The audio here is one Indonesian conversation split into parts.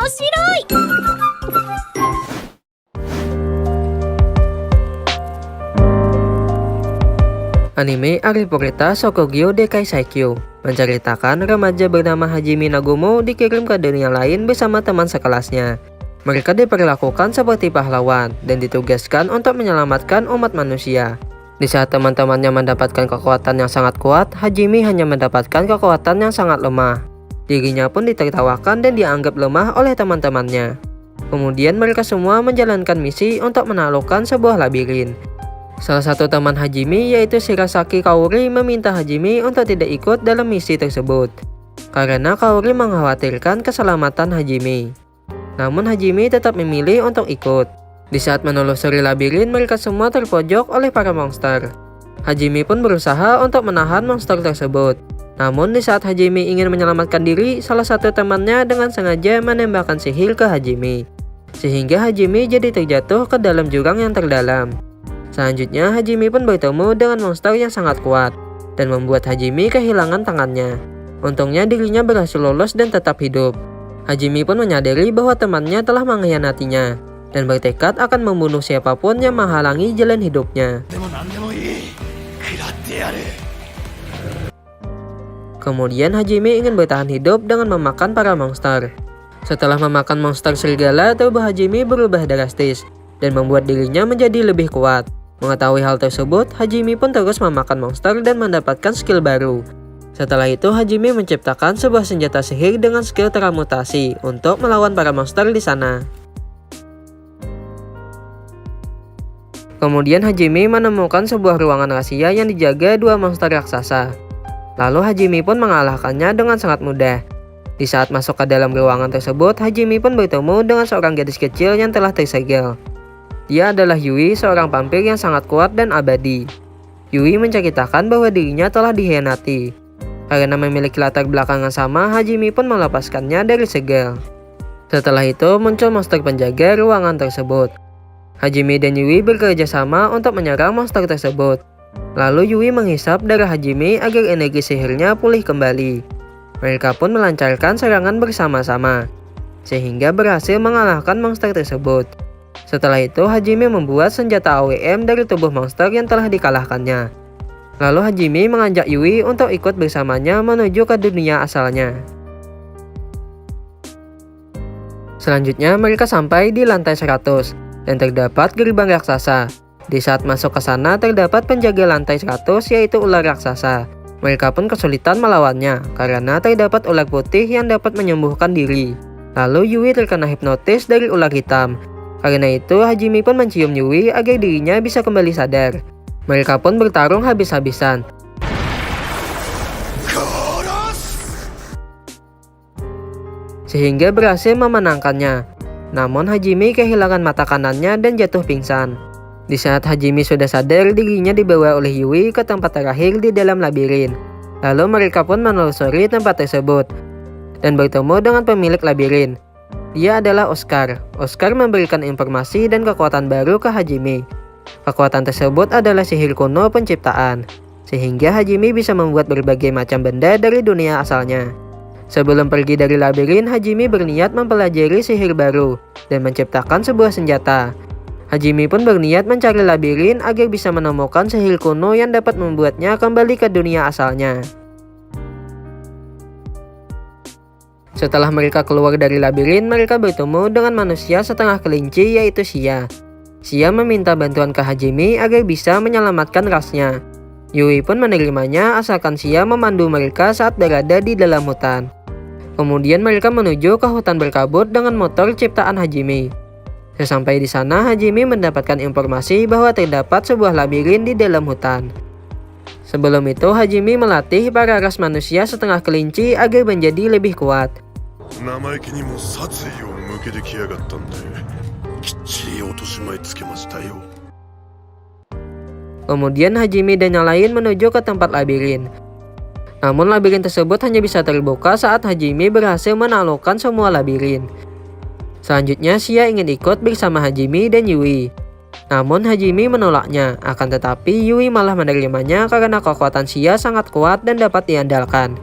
白い。Anime Arifureta Shokugyo Dekai Saikyo menceritakan remaja bernama Hajime Nagumo dikirim ke dunia lain bersama teman sekelasnya. Mereka diperlakukan seperti pahlawan dan ditugaskan untuk menyelamatkan umat manusia. Di saat teman-temannya mendapatkan kekuatan yang sangat kuat, Hajime hanya mendapatkan kekuatan yang sangat lemah. Dirinya pun ditertawakan dan dianggap lemah oleh teman-temannya. Kemudian mereka semua menjalankan misi untuk menaklukkan sebuah labirin. Salah satu teman Hajime yaitu Shirasaki Kaori meminta Hajime untuk tidak ikut dalam misi tersebut karena Kaori mengkhawatirkan keselamatan Hajime. Namun Hajime tetap memilih untuk ikut. Di saat menelusuri labirin, mereka semua terpojok oleh para monster. Hajime pun berusaha untuk menahan monster tersebut. Namun di saat Hajime ingin menyelamatkan diri, salah satu temannya dengan sengaja menembakkan sihir ke Hajime, sehingga Hajime jadi terjatuh ke dalam jurang yang terdalam. Selanjutnya, Hajime pun bertemu dengan monster yang sangat kuat dan membuat Hajime kehilangan tangannya. Untungnya dirinya berhasil lolos dan tetap hidup. Hajime pun menyadari bahwa temannya telah mengkhianatinya dan bertekad akan membunuh siapapun yang menghalangi jalan hidupnya. Kemudian Hajime ingin bertahan hidup dengan memakan para monster. Setelah memakan monster serigala, tubuh Hajime berubah drastis dan membuat dirinya menjadi lebih kuat. Mengetahui hal tersebut, Hajime pun terus memakan monster dan mendapatkan skill baru. Setelah itu, Hajime menciptakan sebuah senjata sihir dengan skill transmutasi untuk melawan para monster di sana. Kemudian Hajime menemukan sebuah ruangan rahasia yang dijaga dua monster raksasa. Lalu Hajime pun mengalahkannya dengan sangat mudah. Di saat masuk ke dalam ruangan tersebut, Hajime pun bertemu dengan seorang gadis kecil yang telah tersegel. Dia adalah Yui, seorang vampir yang sangat kuat dan abadi. Yui menceritakan bahwa dirinya telah dikhianati. Karena memiliki latar belakang yang sama, Hajime pun melepaskannya dari segel. Setelah itu muncul monster penjaga ruangan tersebut. Hajime dan Yui bekerja sama untuk menyerang monster tersebut. Lalu Yui menghisap darah Hajime agar energi sihirnya pulih kembali. Mereka pun melancarkan serangan bersama-sama, sehingga berhasil mengalahkan monster tersebut. Setelah itu, Hajime membuat senjata AWM dari tubuh monster yang telah dikalahkannya. Lalu Hajime mengajak Yui untuk ikut bersamanya menuju ke dunia asalnya. Selanjutnya, mereka sampai di lantai 100 dan terdapat gerbang raksasa. Di saat masuk ke sana, terdapat penjaga lantai 100 yaitu ular raksasa. Mereka pun kesulitan melawannya karena terdapat ular putih yang dapat menyembuhkan diri. Lalu Yui terkena hipnotis dari ular hitam. Karena itu, Hajime pun mencium Yui agar dirinya bisa kembali sadar. Mereka pun bertarung habis-habisan. Sehingga berhasil memenangkannya. Namun Hajime kehilangan mata kanannya dan jatuh pingsan. Di saat Hajime sudah sadar, dirinya dibawa oleh Yui ke tempat terakhir di dalam labirin. Lalu mereka pun menelusuri tempat tersebut dan bertemu dengan pemilik labirin. Dia adalah Oscar. Oscar memberikan informasi dan kekuatan baru ke Hajime. Kekuatan tersebut adalah sihir kuno penciptaan, sehingga Hajime bisa membuat berbagai macam benda dari dunia asalnya. Sebelum pergi dari labirin, Hajime berniat mempelajari sihir baru dan menciptakan sebuah senjata. Hajime pun berniat mencari labirin agar bisa menemukan sihir kuno yang dapat membuatnya kembali ke dunia asalnya. Setelah mereka keluar dari labirin, mereka bertemu dengan manusia setengah kelinci yaitu Shia. Shia meminta bantuan ke Hajime agar bisa menyelamatkan rasnya. Yui pun menerimanya asalkan Shia memandu mereka saat berada di dalam hutan. Kemudian mereka menuju ke hutan berkabut dengan motor ciptaan Hajime. Sesampai di sana, Hajime mendapatkan informasi bahwa terdapat sebuah labirin di dalam hutan. Sebelum itu, Hajime melatih para ras manusia setengah kelinci agar menjadi lebih kuat. Kemudian Hajime dan yang lain menuju ke tempat labirin. Namun labirin tersebut hanya bisa terbuka saat Hajime berhasil menaklukkan semua labirin. Selanjutnya Shia ingin ikut bersama Hajime dan Yui. Namun Hajime menolaknya, akan tetapi Yui malah menerimanya karena kekuatan Shia sangat kuat dan dapat diandalkan.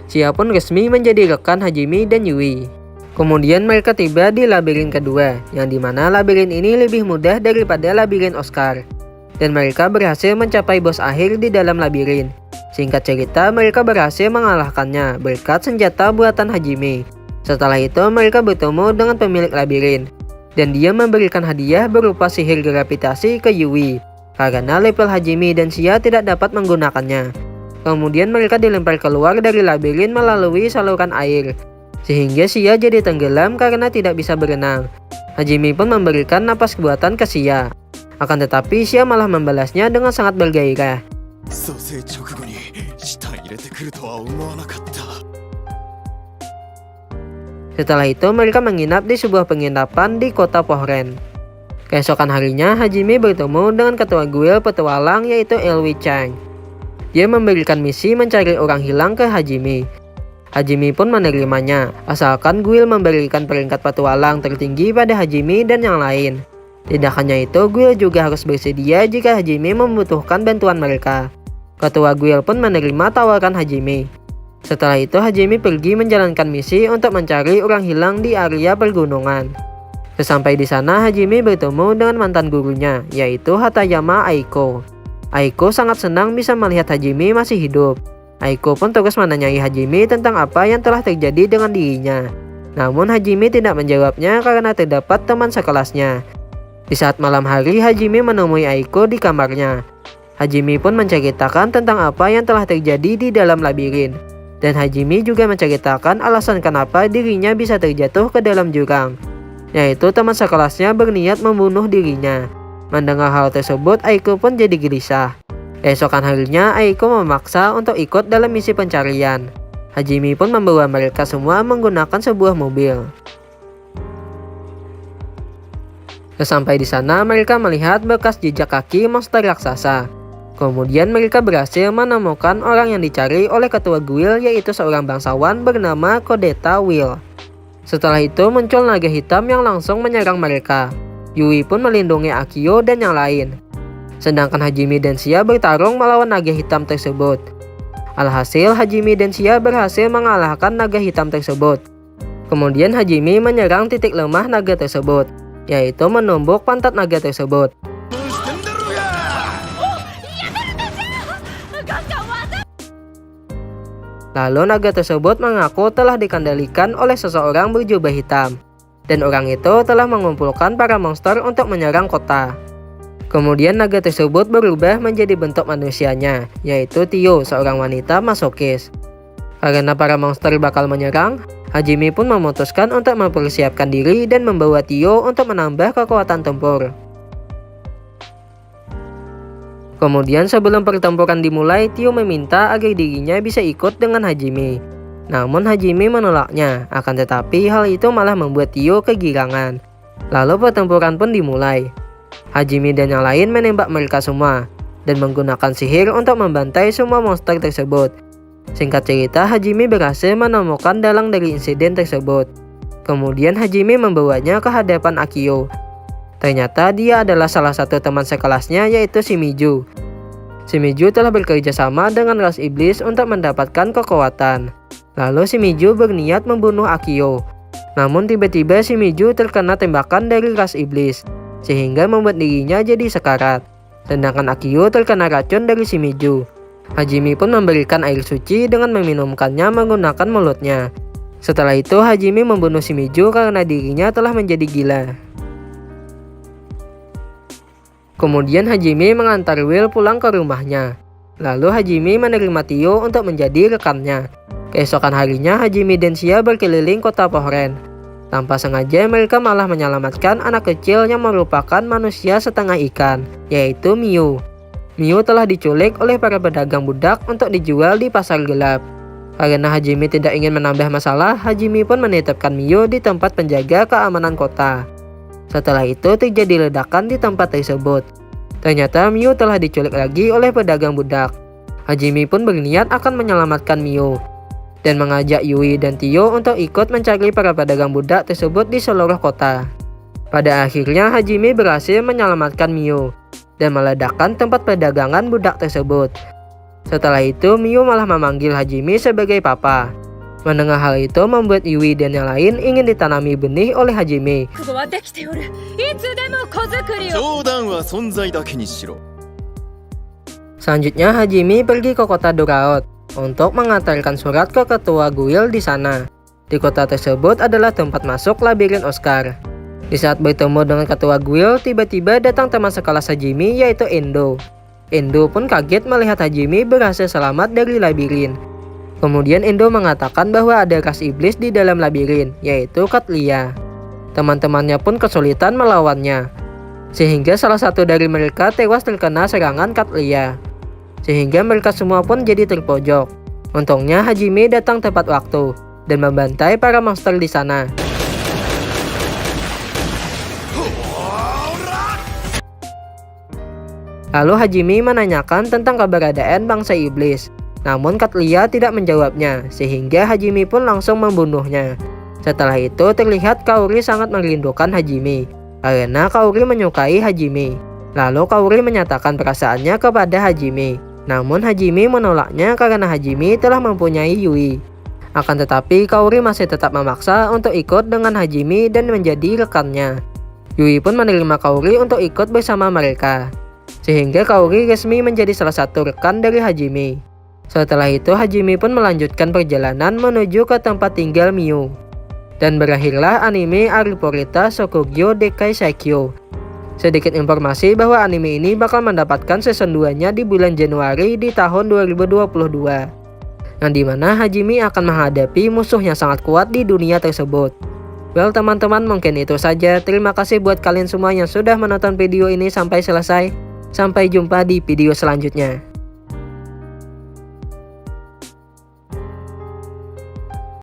Shia pun resmi menjadi rekan Hajime dan Yui. Kemudian mereka tiba di labirin kedua, yang dimana labirin ini lebih mudah daripada labirin Oscar. Dan mereka berhasil mencapai bos akhir di dalam labirin. Singkat cerita, mereka berhasil mengalahkannya berkat senjata buatan Hajime. Setelah itu, mereka bertemu dengan pemilik labirin. Dan dia memberikan hadiah berupa sihir gravitasi ke Yui. Karena level Hajime dan Sia tidak dapat menggunakannya. Kemudian mereka dilempar keluar dari labirin melalui saluran air. Sehingga Sia jadi tenggelam karena tidak bisa berenang. Hajime pun memberikan napas buatan ke Sia. Akan tetapi Sia malah membalasnya dengan sangat bergairah. Setelah itu mereka menginap di sebuah penginapan di kota Pohren. Keesokan harinya Hajime bertemu dengan ketua guild petualang yaitu Elwi Chang. Dia memberikan misi mencari orang hilang ke Hajime. Hajime pun menerimanya, asalkan guild memberikan peringkat petualang tertinggi pada Hajime dan yang lain. Tidak hanya itu, guild juga harus bersedia jika Hajime membutuhkan bantuan mereka. Ketua guild pun menerima tawaran Hajime. Setelah itu Hajime pergi menjalankan misi untuk mencari orang hilang di area pergunungan. Sesampai di sana Hajime bertemu dengan mantan gurunya, yaitu Hatayama Aiko. Aiko sangat senang bisa melihat Hajime masih hidup. Aiko pun terus menanyai Hajime tentang apa yang telah terjadi dengan dirinya. Namun Hajime tidak menjawabnya karena terdapat teman sekelasnya. Di saat malam hari, Hajime menemui Aiko di kamarnya. Hajime pun menceritakan tentang apa yang telah terjadi di dalam labirin. Dan Hajime juga menceritakan alasan kenapa dirinya bisa terjatuh ke dalam jurang, yaitu teman sekelasnya berniat membunuh dirinya. Mendengar hal tersebut, Aiko pun jadi gelisah. Esokan harinya, Aiko memaksa untuk ikut dalam misi pencarian. Hajime pun membawa mereka semua menggunakan sebuah mobil. Sesampai di sana, mereka melihat bekas jejak kaki monster raksasa. Kemudian mereka berhasil menemukan orang yang dicari oleh ketua guild, yaitu seorang bangsawan bernama Kodeta Will. Setelah itu muncul naga hitam yang langsung menyerang mereka. Yui pun melindungi Akio dan yang lain. Sedangkan Hajime dan Sia bertarung melawan naga hitam tersebut. Alhasil Hajime dan Sia berhasil mengalahkan naga hitam tersebut. Kemudian Hajime menyerang titik lemah naga tersebut, yaitu menumbuk pantat naga tersebut. Lalu naga tersebut mengaku telah dikendalikan oleh seseorang berjubah hitam. Dan orang itu telah mengumpulkan para monster untuk menyerang kota. Kemudian naga tersebut berubah menjadi bentuk manusianya, yaitu Tio, seorang wanita masokis. Karena para monster bakal menyerang, Hajime pun memutuskan untuk mempersiapkan diri dan membawa Tio untuk menambah kekuatan tempur. Kemudian sebelum pertempuran dimulai, Tio meminta agar dirinya bisa ikut dengan Hajime. Namun Hajime menolaknya, akan tetapi hal itu malah membuat Tio kegirangan. Lalu pertempuran pun dimulai. Hajime dan yang lain menembak mereka semua, dan menggunakan sihir untuk membantai semua monster tersebut. Singkat cerita, Hajime berhasil menemukan dalang dari insiden tersebut. Kemudian Hajime membawanya ke hadapan Akio. Ternyata dia adalah salah satu teman sekelasnya, yaitu Shimizu. Shimizu telah bekerja sama dengan ras iblis untuk mendapatkan kekuatan. Lalu Shimizu berniat membunuh Akio. Namun tiba-tiba Shimizu terkena tembakan dari ras iblis, sehingga membuat dirinya jadi sekarat. Sedangkan Akio terkena racun dari Shimizu. Hajime pun memberikan air suci dengan meminumkannya menggunakan mulutnya. Setelah itu Hajime membunuh Shimizu karena dirinya telah menjadi gila. Kemudian Hajime mengantar Will pulang ke rumahnya. Lalu Hajime menerima Tio untuk menjadi rekannya. Keesokan harinya Hajime dan Sia berkeliling kota Pohren. Tanpa sengaja mereka malah menyelamatkan anak kecil yang merupakan manusia setengah ikan, yaitu Miu. Miu telah diculik oleh para pedagang budak untuk dijual di pasar gelap. Karena Hajime tidak ingin menambah masalah, Hajime pun menitipkan Miu di tempat penjaga keamanan kota. Setelah itu terjadi ledakan di tempat tersebut. Ternyata Miu telah diculik lagi oleh pedagang budak. Hajime pun berniat akan menyelamatkan Miu dan mengajak Yui dan Tio untuk ikut mencari para pedagang budak tersebut di seluruh kota. Pada akhirnya Hajime berhasil menyelamatkan Miu dan meledakkan tempat perdagangan budak tersebut. Setelah itu Miu malah memanggil Hajime sebagai papa. Mendengar hal itu membuat Yui dan yang lain ingin ditanami benih oleh Hajime. 覚悟はできておる。いつでも子作りを。冗談は存在だけにしろ。 Selanjutnya Hajime pergi ke kota Doraot untuk mengantarkan surat ke ketua guild di sana. Di kota tersebut adalah tempat masuk labirin Oscar. Di saat bertemu dengan ketua guild, tiba-tiba datang teman sekelas Hajime yaitu Endo. Endo pun kaget melihat Hajime berhasil selamat dari labirin. Kemudian Endo mengatakan bahwa ada ras iblis di dalam labirin, yaitu Katlia. Teman-temannya pun kesulitan melawannya, sehingga salah satu dari mereka tewas terkena serangan Katlia. Sehingga mereka semua pun jadi terpojok. Untungnya Hajime datang tepat waktu dan membantai para monster di sana. Lalu Hajime menanyakan tentang keberadaan bangsa iblis. Namun Katlia tidak menjawabnya, sehingga Hajime pun langsung membunuhnya. Setelah itu terlihat Kaori sangat merindukan Hajime, karena Kaori menyukai Hajime. Lalu Kaori menyatakan perasaannya kepada Hajime. Namun Hajime menolaknya karena Hajime telah mempunyai Yui. Akan tetapi Kaori masih tetap memaksa untuk ikut dengan Hajime dan menjadi rekannya. Yui pun menerima Kaori untuk ikut bersama mereka, sehingga Kaori resmi menjadi salah satu rekan dari Hajime. Setelah itu Hajime pun melanjutkan perjalanan menuju ke tempat tinggal Miu. Dan berakhirlah anime Arifureta Shokugyo Dekai Saikyo. Sedikit informasi bahwa anime ini bakal mendapatkan season 2-nya di bulan Januari di tahun 2022. Yang dimana Hajime akan menghadapi musuh yang sangat kuat di dunia tersebut. Well teman-teman, mungkin itu saja. Terima kasih buat kalian semua yang sudah menonton video ini sampai selesai. Sampai jumpa di video selanjutnya.